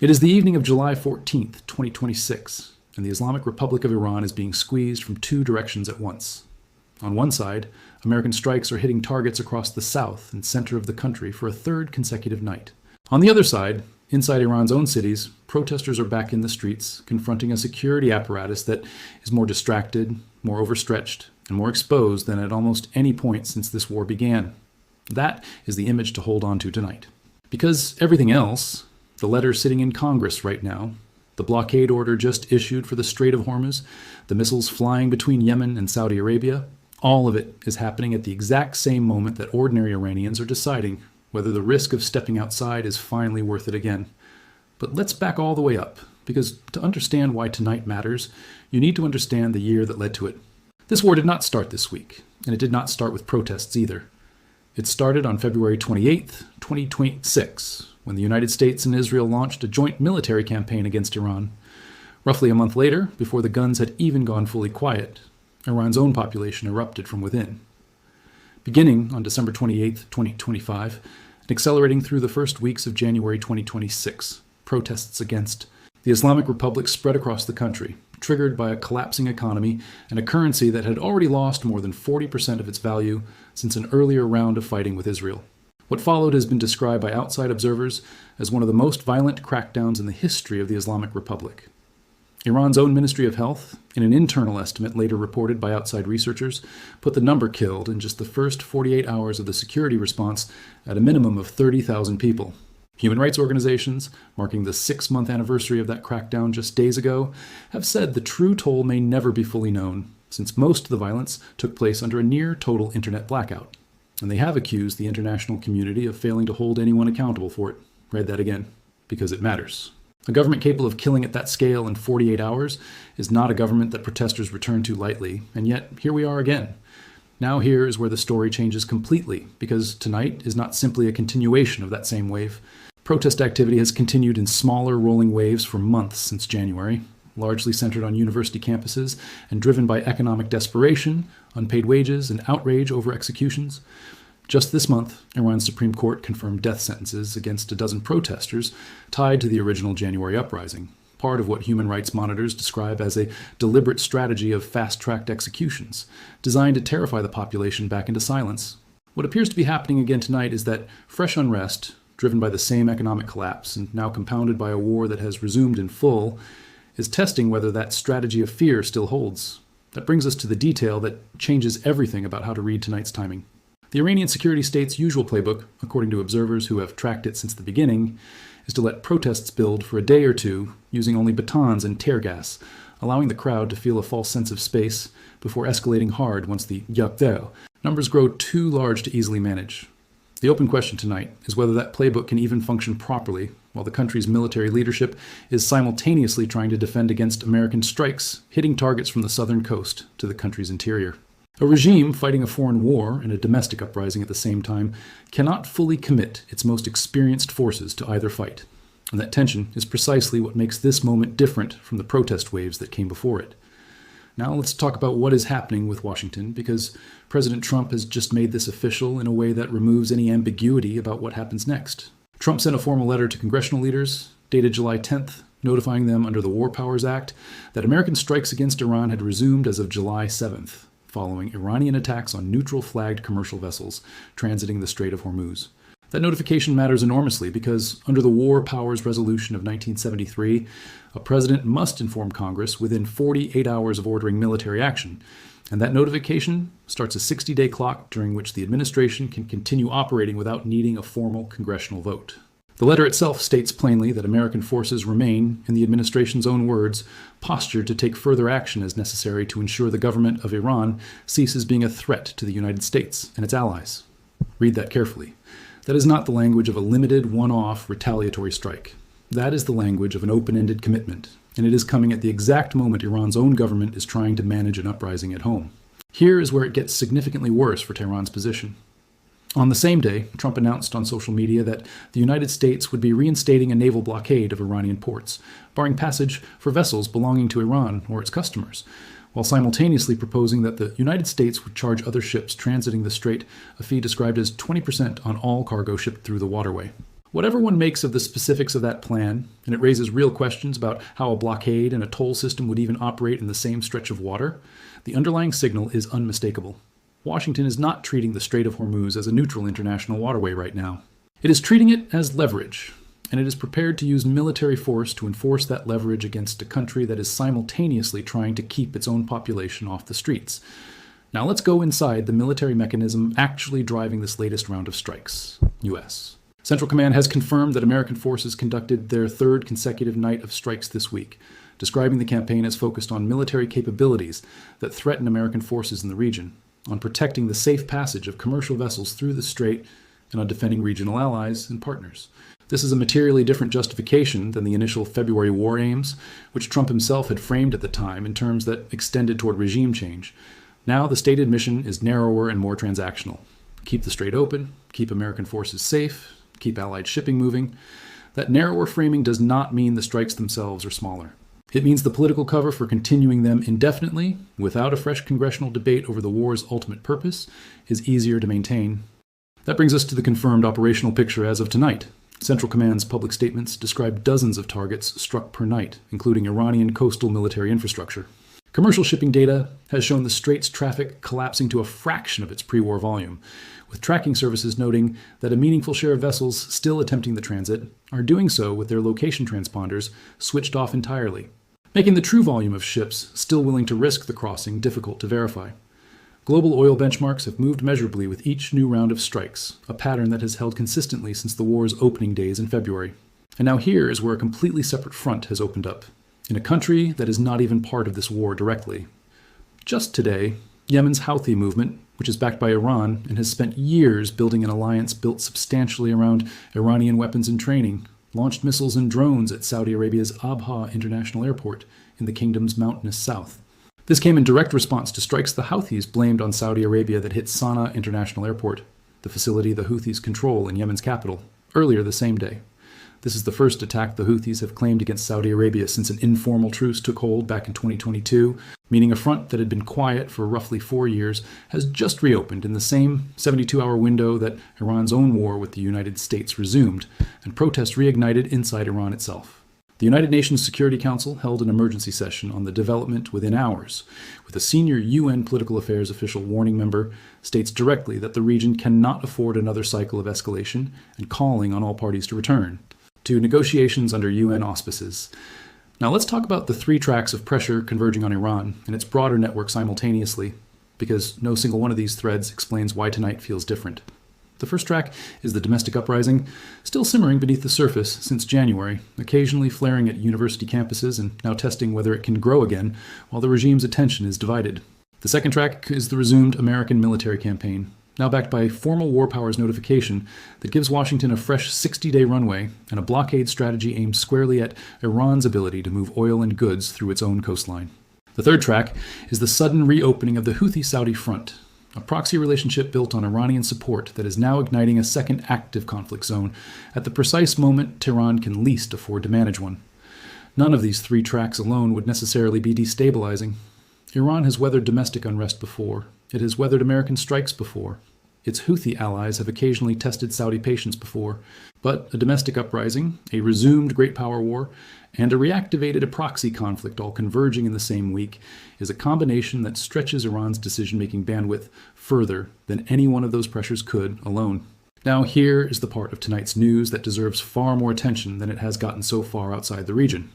It is the evening of July 14th, 2026, and the Islamic Republic of Iran is being squeezed from two directions at once. On one side, American strikes are hitting targets across the south and center of the country for a third consecutive night. On the other side, inside Iran's own cities, protesters are back in the streets, confronting a security apparatus that is more distracted, more overstretched, and more exposed than at almost any point since this war began. That is the image to hold on to tonight. Because everything else, the letter sitting in Congress right now, the blockade order just issued for the Strait of Hormuz, the missiles flying between Yemen and Saudi Arabia, all of it is happening at the exact same moment that ordinary Iranians are deciding whether the risk of stepping outside is finally worth it again. But let's back all the way up, because to understand why tonight matters, you need to understand the year that led to it. This war did not start this week, and it did not start with protests either. It started on February 28th, 2026, when the United States and Israel launched a joint military campaign against Iran. Roughly a month later, before the guns had even gone fully quiet, Iran's own population erupted from within. Beginning on December 28th, 2025, and accelerating through the first weeks of January 2026, protests against the Islamic Republic spread across the country, triggered by a collapsing economy and a currency that had already lost more than 40% of its value since an earlier round of fighting with Israel. What followed has been described by outside observers as one of the most violent crackdowns in the history of the Islamic Republic. Iran's own Ministry of Health, in an internal estimate later reported by outside researchers, put the number killed in just the first 48 hours of the security response at a minimum of 30,000 people. Human rights organizations, marking the 6-month anniversary of that crackdown just days ago, have said the true toll may never be fully known, since most of the violence took place under a near-total internet blackout. And they have accused the international community of failing to hold anyone accountable for it. Read that again, because it matters. A government capable of killing at that scale in 48 hours is not a government that protesters return to lightly, and yet here we are again. Now here is where the story changes completely, because tonight is not simply a continuation of that same wave. Protest activity has continued in smaller rolling waves for months since January, largely centered on university campuses and driven by economic desperation, unpaid wages, and outrage over executions. Just this month, Iran's Supreme Court confirmed death sentences against a dozen protesters tied to the original January uprising, part of what human rights monitors describe as a deliberate strategy of fast-tracked executions, designed to terrify the population back into silence. What appears to be happening again tonight is that fresh unrest, driven by the same economic collapse and now compounded by a war that has resumed in full, is testing whether that strategy of fear still holds. That brings us to the detail that changes everything about how to read tonight's timing. The Iranian security state's usual playbook, according to observers who have tracked it since the beginning, is to let protests build for a day or two using only batons and tear gas, allowing the crowd to feel a false sense of space before escalating hard once the ERUPT numbers grow too large to easily manage. The open question tonight is whether that playbook can even function properly while the country's military leadership is simultaneously trying to defend against American strikes hitting targets from the southern coast to the country's interior. A regime fighting a foreign war and a domestic uprising at the same time cannot fully commit its most experienced forces to either fight. And that tension is precisely what makes this moment different from the protest waves that came before it. Now let's talk about what is happening with Washington, because President Trump has just made this official in a way that removes any ambiguity about what happens next. Trump sent a formal letter to congressional leaders, dated July 10th, notifying them under the War Powers Act that American strikes against Iran had resumed as of July 7th, following Iranian attacks on neutral-flagged commercial vessels transiting the Strait of Hormuz. That notification matters enormously because, under the War Powers Resolution of 1973, a president must inform Congress within 48 hours of ordering military action, and that notification starts a 60-day clock during which the administration can continue operating without needing a formal congressional vote. The letter itself states plainly that American forces remain, in the administration's own words, postured to take further action as necessary to ensure the government of Iran ceases being a threat to the United States and its allies. Read that carefully. That is not the language of a limited, one-off, retaliatory strike. That is the language of an open-ended commitment, and it is coming at the exact moment Iran's own government is trying to manage an uprising at home. Here is where it gets significantly worse for Tehran's position. On the same day, Trump announced on social media that the United States would be reinstating a naval blockade of Iranian ports, barring passage for vessels belonging to Iran or its customers, while simultaneously proposing that the United States would charge other ships transiting the strait a fee described as 20% on all cargo shipped through the waterway. Whatever one makes of the specifics of that plan, and it raises real questions about how a blockade and a toll system would even operate in the same stretch of water, the underlying signal is unmistakable. Washington is not treating the Strait of Hormuz as a neutral international waterway right now. It is treating it as leverage, and it is prepared to use military force to enforce that leverage against a country that is simultaneously trying to keep its own population off the streets. Now let's go inside the military mechanism actually driving this latest round of strikes, U.S. Central Command has confirmed that American forces conducted their third consecutive night of strikes this week, describing the campaign as focused on military capabilities that threaten American forces in the region, on protecting the safe passage of commercial vessels through the strait, and on defending regional allies and partners. This is a materially different justification than the initial February war aims, which Trump himself had framed at the time in terms that extended toward regime change. Now the stated mission is narrower and more transactional. Keep the strait open, keep American forces safe, keep Allied shipping moving. That narrower framing does not mean the strikes themselves are smaller. It means the political cover for continuing them indefinitely, without a fresh congressional debate over the war's ultimate purpose, is easier to maintain. That brings us to the confirmed operational picture as of tonight. Central Command's public statements describe dozens of targets struck per night, including Iranian coastal military infrastructure. Commercial shipping data has shown the strait's traffic collapsing to a fraction of its pre-war volume, with tracking services noting that a meaningful share of vessels still attempting the transit are doing so with their location transponders switched off entirely, making the true volume of ships still willing to risk the crossing difficult to verify. Global oil benchmarks have moved measurably with each new round of strikes, a pattern that has held consistently since the war's opening days in February. And now here is where a completely separate front has opened up, in a country that is not even part of this war directly. Just today, Yemen's Houthi movement, which is backed by Iran and has spent years building an alliance built substantially around Iranian weapons and training, launched missiles and drones at Saudi Arabia's Abha International Airport in the kingdom's mountainous south. This came in direct response to strikes the Houthis blamed on Saudi Arabia that hit Sana'a International Airport, the facility the Houthis control in Yemen's capital, earlier the same day. This is the first attack the Houthis have claimed against Saudi Arabia since an informal truce took hold back in 2022, meaning a front that had been quiet for roughly 4 years has just reopened in the same 72-hour window that Iran's own war with the United States resumed, and protests reignited inside Iran itself. The United Nations Security Council held an emergency session on the development within hours, with a senior UN political affairs official warning member states directly that the region cannot afford another cycle of escalation and calling on all parties to return to negotiations under UN auspices. Now let's talk about the 3 tracks of pressure converging on Iran and its broader network simultaneously, because no single one of these threads explains why tonight feels different. The first track is the domestic uprising, still simmering beneath the surface since January, occasionally flaring at university campuses and now testing whether it can grow again while the regime's attention is divided. The second track is the resumed American military campaign, now backed by formal war powers notification that gives Washington a fresh 60-day runway and a blockade strategy aimed squarely at Iran's ability to move oil and goods through its own coastline. The third track is the sudden reopening of the Houthi-Saudi front, a proxy relationship built on Iranian support that is now igniting a second active conflict zone at the precise moment Tehran can least afford to manage one. None of these 3 tracks alone would necessarily be destabilizing. Iran has weathered domestic unrest before. It has weathered American strikes before. Its Houthi allies have occasionally tested Saudi patience before. But a domestic uprising, a resumed great power war, and a reactivated proxy conflict all converging in the same week is a combination that stretches Iran's decision-making bandwidth further than any one of those pressures could alone. Now here is the part of tonight's news that deserves far more attention than it has gotten so far outside the region.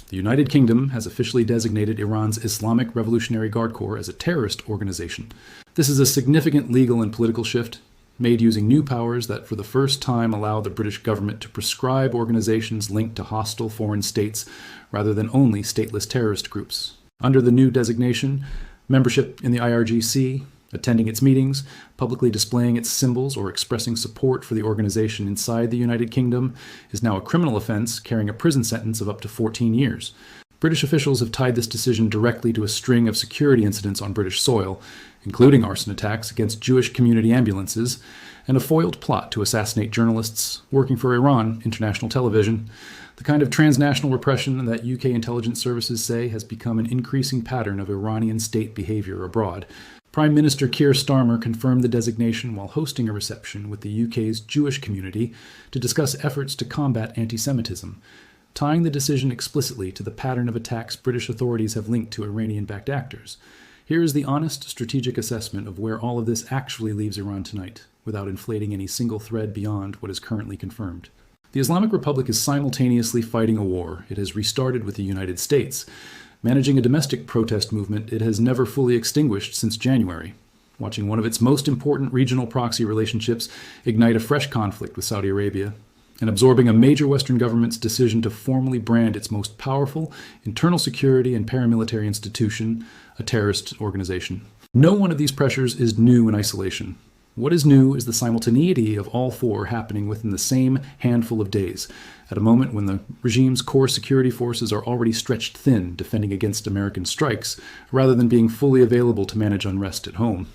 The United Kingdom has officially designated Iran's Islamic Revolutionary Guard Corps as a terrorist organization. This is a significant legal and political shift, made using new powers that for the first time allow the British government to prescribe organizations linked to hostile foreign states rather than only stateless terrorist groups. Under the new designation, membership in the IRGC, attending its meetings, publicly displaying its symbols, or expressing support for the organization inside the United Kingdom is now a criminal offense carrying a prison sentence of up to 14 years. British officials have tied this decision directly to a string of security incidents on British soil, including arson attacks against Jewish community ambulances, and a foiled plot to assassinate journalists working for Iran International Television, the kind of transnational repression that UK intelligence services say has become an increasing pattern of Iranian state behavior abroad, Prime Minister Keir Starmer confirmed the designation while hosting a reception with the UK's Jewish community to discuss efforts to combat anti-Semitism, tying the decision explicitly to the pattern of attacks British authorities have linked to Iranian-backed actors. Here is the honest, strategic assessment of where all of this actually leaves Iran tonight, without inflating any single thread beyond what is currently confirmed. The Islamic Republic is simultaneously fighting a war it has restarted with the United States, managing a domestic protest movement it has never fully extinguished since January, watching one of its most important regional proxy relationships ignite a fresh conflict with Saudi Arabia, and absorbing a major Western government's decision to formally brand its most powerful internal security and paramilitary institution a terrorist organization. No one of these pressures is new in isolation. What is new is the simultaneity of all four happening within the same handful of days, at a moment when the regime's core security forces are already stretched thin defending against American strikes, rather than being fully available to manage unrest at home.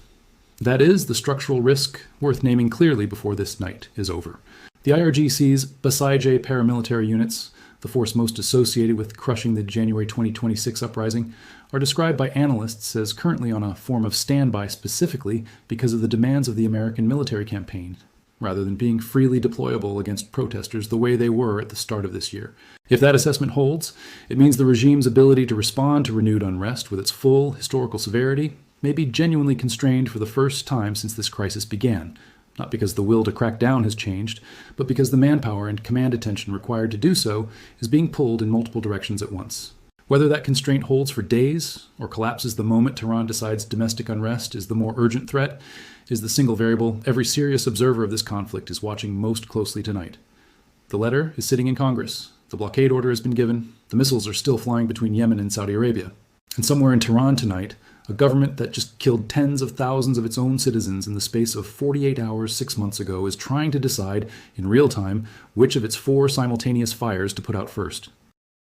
That is the structural risk worth naming clearly before this night is over. The IRGC's Basij paramilitary units, the force most associated with crushing the January 2026 uprising, are described by analysts as currently on a form of standby specifically because of the demands of the American military campaign, rather than being freely deployable against protesters the way they were at the start of this year. If that assessment holds, it means the regime's ability to respond to renewed unrest with its full historical severity may be genuinely constrained for the first time since this crisis began, not because the will to crack down has changed, but because the manpower and command attention required to do so is being pulled in multiple directions at once. Whether that constraint holds for days or collapses the moment Tehran decides domestic unrest is the more urgent threat is the single variable every serious observer of this conflict is watching most closely tonight. The letter is sitting in Congress. The blockade order has been given. The missiles are still flying between Yemen and Saudi Arabia. And somewhere in Tehran tonight, a government that just killed tens of thousands of its own citizens in the space of 48 hours 6 months ago is trying to decide in real time which of its four simultaneous fires to put out first.